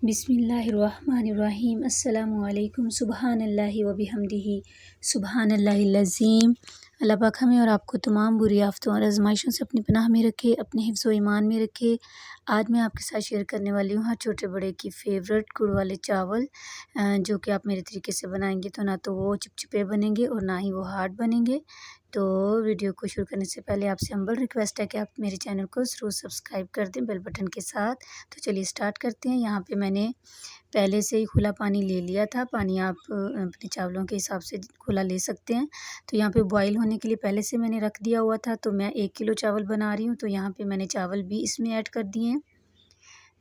बिस्मिल्लाहिर्रहमानिर्रहीम। अस्सलामुअलैकुम। सुबहानल्लाहि व बिहम्दिही सुबहानल्लाहिल अज़ीम। अल्लाह पाक हमें और आपको तमाम बुरी आफ़तों और आज़माइशों से अपनी पनाह में रखे, अपने हिफ्ज़ व ईमान में रखे। आज मैं आपके साथ शेयर करने वाली हूँ हर छोटे बड़े की फ़ेवरेट गुड़ वाले चावल, जो कि आप मेरे तरीके से बनाएंगे तो ना तो वो चिपचिपे बनेंगे और ना ही वो हार्ड बनेंगे। तो वीडियो को शुरू करने से पहले आपसे हम्बल रिक्वेस्ट है कि आप मेरे चैनल को ज़रूर सब्सक्राइब कर दें बेल बटन के साथ। तो चलिए स्टार्ट करते हैं। यहाँ पे मैंने पहले से ही खुला पानी ले लिया था। पानी आप अपने चावलों के हिसाब से खुला ले सकते हैं। तो यहाँ पे बॉईल होने के लिए पहले से मैंने रख दिया हुआ था। तो मैं 1 किलो चावल बना रही हूँ, तो यहाँ पे मैंने चावल भी इसमें ऐड कर दिए हैं।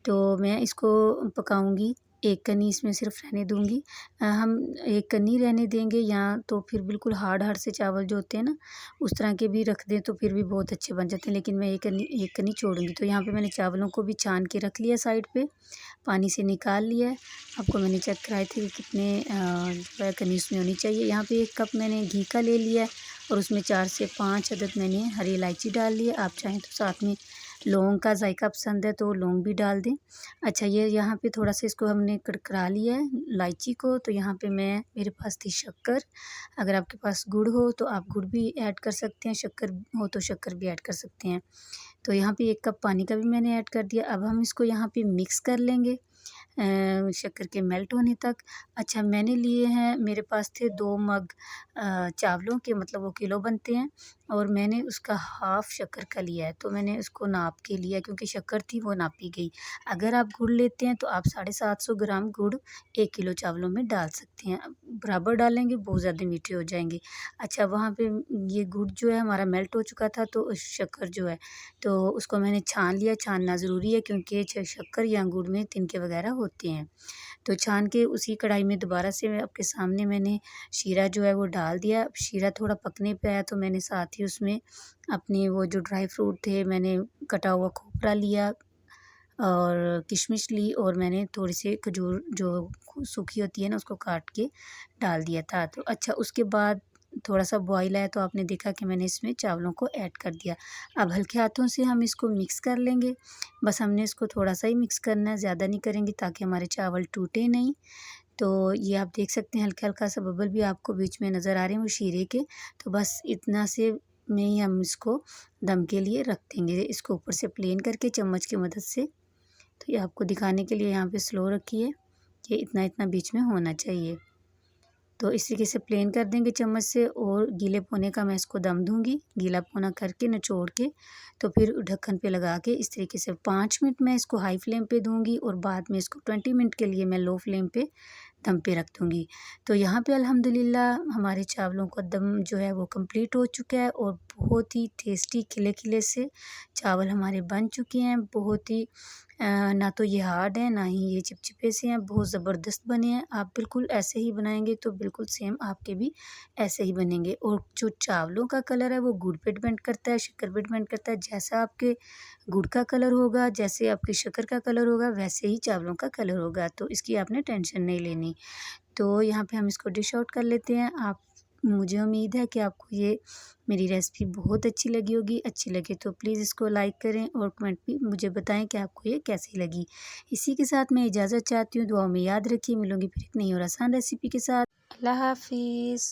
तो मैं इसको पकाऊंगी, एक कनी इसमें सिर्फ रहने दूंगी। हम एक कनी रहने देंगे या तो फिर बिल्कुल हार्ड हार्ड से चावल जो होते हैं ना उस तरह के भी रख दें तो फिर भी बहुत अच्छे बन जाते हैं, लेकिन मैं एक कनी छोड़ूंगी। तो यहाँ पे मैंने चावलों को भी छान के रख लिया, साइड पे पानी से निकाल लिया है। आपको मैंने चेक कराए थे कि कितने कनी उसमें होनी चाहिए। यहाँ पे 1 कप मैंने घी का ले लिया है और उसमें 4 से 5 अदद मैंने हरी इलायची डाल ली है। आप चाहें तो साथ में लौंग का जायका पसंद है तो लौंग भी डाल दें। अच्छा, ये यहाँ पे थोड़ा सा इसको हमने कड़कड़ा लिया है इलायची को। तो यहाँ पे मेरे पास थी शक्कर। अगर आपके पास गुड़ हो तो आप गुड़ भी ऐड कर सकते हैं, शक्कर हो तो शक्कर भी ऐड कर सकते हैं। तो यहाँ पे 1 कप पानी का भी मैंने ऐड कर दिया। अब हम इसको यहाँ पे मिक्स कर लेंगे शक्कर के मेल्ट होने तक। अच्छा, मैंने लिए हैं, मेरे पास थे 2 मग चावलों के, मतलब वो किलो बनते हैं, और मैंने उसका हाफ़ शक्कर का लिया है। तो मैंने उसको नाप के लिया क्योंकि शक्कर थी वो नापी गई। अगर आप गुड़ लेते हैं तो आप 750 ग्राम गुड़ 1 किलो चावलों में डाल सकते हैं। बराबर डालेंगे बहुत ज़्यादा मीठे हो जाएंगे। अच्छा, वहाँ पे ये गुड़ जो है हमारा मेल्ट हो चुका था, तो शक्कर जो है तो उसको मैंने छान लिया। छानना ज़रूरी है क्योंकि शक्कर या गुड़ में तिनके वगैरह होते हैं। तो छान के उसी कढ़ाई में दोबारा से आपके सामने मैंने शीरा जो है वो डाल दिया। अब शीरा थोड़ा पकने पे आया तो मैंने साथ ही उसमें अपने वो जो ड्राई फ्रूट थे, मैंने कटा हुआ खोपरा लिया और किशमिश ली, और मैंने थोड़ी सी खजूर जो सूखी होती है ना उसको काट के डाल दिया था। तो अच्छा, उसके बाद थोड़ा सा बॉईल आया तो आपने देखा कि मैंने इसमें चावलों को ऐड कर दिया। अब हल्के हाथों से हम इसको मिक्स कर लेंगे। बस हमने इसको थोड़ा सा ही मिक्स करना है, ज़्यादा नहीं करेंगे ताकि हमारे चावल टूटे नहीं। तो ये आप देख सकते हैं हल्का हल्का सा बबल भी आपको बीच में नज़र आ रहे हैं वो शीरे के। तो बस इतना से में ही हम इसको दम के लिए रख देंगे, इसको ऊपर से प्लेन करके चम्मच की मदद से। तो ये आपको दिखाने के लिए यहाँ पे स्लो रखी है कि इतना इतना बीच में होना चाहिए। तो इस तरीके से प्लेन कर देंगे चम्मच से, और गीले पोने का मैं इसको दम दूंगी, गीला पोना करके निचोड़ के। तो फिर ढक्कन पे लगा के इस तरीके से 5 मिनट मैं इसको हाई फ्लेम पे दूंगी, और बाद में इसको 20 मिनट के लिए मैं लो फ्लेम पे दम पे रख दूंगी। तो यहाँ पे अल्हम्दुलिल्लाह हमारे चावलों का दम जो है वो कंप्लीट हो चुका है, और बहुत ही टेस्टी खिले खिले से चावल हमारे बन चुके हैं। बहुत ही ना तो ये हार्ड है ना ही ये चिपचिपे से हैं, बहुत ज़बरदस्त बने हैं। आप बिल्कुल ऐसे ही बनाएंगे तो बिल्कुल सेम आपके भी ऐसे ही बनेंगे। और जो चावलों का कलर है वो गुड़ पे डिपेंड करता है, शक्कर पे डिपेंड करता है। जैसा आपके गुड़ का कलर होगा, जैसे आपकी शक्कर का कलर होगा, वैसे ही चावलों का कलर होगा। तो इसकी आपने टेंशन नहीं लेनी। तो यहाँ पे हम इसको डिश आउट कर लेते हैं। आप मुझे उम्मीद है कि आपको ये मेरी रेसिपी बहुत अच्छी लगी होगी। अच्छी लगे तो प्लीज़ इसको लाइक करें और कमेंट भी मुझे बताएं कि आपको ये कैसी लगी। इसी के साथ मैं इजाज़त चाहती हूँ। दुआ में याद रखिए, मिलूँगी फिर एक नई और आसान रेसिपी के साथ। अल्लाह हाफ़िज़।